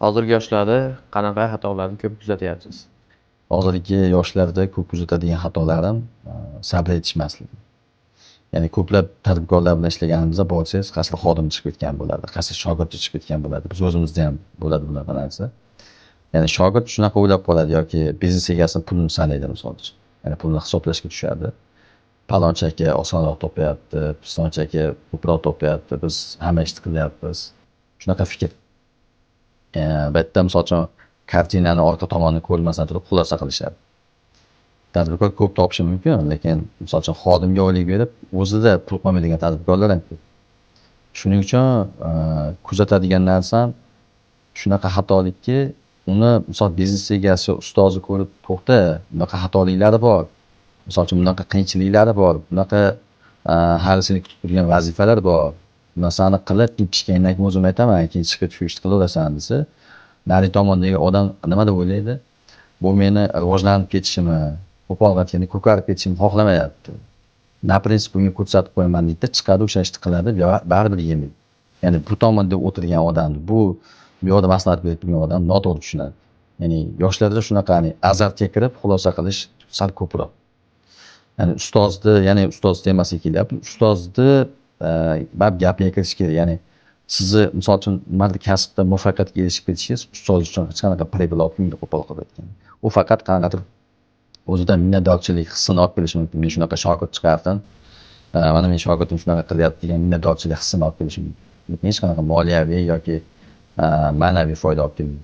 Hozirgi yoshlarda qanaqa xatolarni ko'p kuzatyapsiz? Hozirgi yoshlarda ko'p kuzatadigan xatolarim sabr yetishmasligi. Ya'ni ko'plab tadbirkorlar bilan ishlaganimizda borsangiz qaysidir xodim chiqib ketgan bo'ladi, qaysidir shogirdi chiqib ketgan bo'ladi. Biz o'zimizda ham bo'ladi bunaqa narsa. Ya'ni shogird shunaqa o'ylab qoladi yoki biznes egasini pulini sanaydi misol uchun. Ya'ni pulni hisoblashga tushadi. Palonchi aka osonroq topyapti, pistonchi aka ko'proq topyapti, biz hamma ishni qilyapmiz. Shunaqa fikr. Bu yerda misol uchun kartinani orqa tomonini ko'rmasdan turib xulosa qilishadi. Tadbirkor ko'p topishi mumkin, lekin misol uchun xodimga oylik berib, o'zida pul qo'ymaydigan tadbirkorlar ham ko'p. Shuning uchun kuzatadigan narsam shunaqa xatolikki, uni misol biznes egasi, ustozi ko'rib, to'xta, bunaqa xatoliklari bor. Misol uchun bunaqa qiyinchiliklari bor, bunaqa hali seni kutib turgan vazifalar bor. Bu narsani qilib, pishgandan keyin o'zim aytaman, keyin chiqib shu ishni qilaverasan desa, nari tomondagi odam nima deb o'ylaydi? Bu meni rivojlanib ketishimni, qo'polg'atganda ko'karib ketishimni xohlamayapti. Na prinsip bunga ko'rsatib qo'yaman deydi, chiqadi o'sha ishni qiladi, baribir yemaydi. Ya'ni bu tomonda o'tirgan odam, bu yoqda maslahat berib turgan odam noto'g'ri tushunadi. Ya'ni yoshlarda shunaqa azartga kirib xulosa qilish sal ko'proq. Ya'ni ya'ni ustoz temasiga kelyapti. Ustozni baribir gapiga kirish kerak. Ya'ni sizni misol uchun nimadir kasbda muvaffaqiyatga erishib ketishingiz ustoz uchun hech qanaqa privilegiyni qo'pol qilib aytgan. U faqat qanaqadir o'zidan minnatdorchilik hissini olib kelishi mumkin. Men shunaqa shogird chiqardim, mana men shogirdim shunaqa qilyapti degan minnatdorchilik hissini olib kelishi mumkin. Lekin hech qanaqa moliyaviy yoki ma'naviy foyda olib kelmaydi.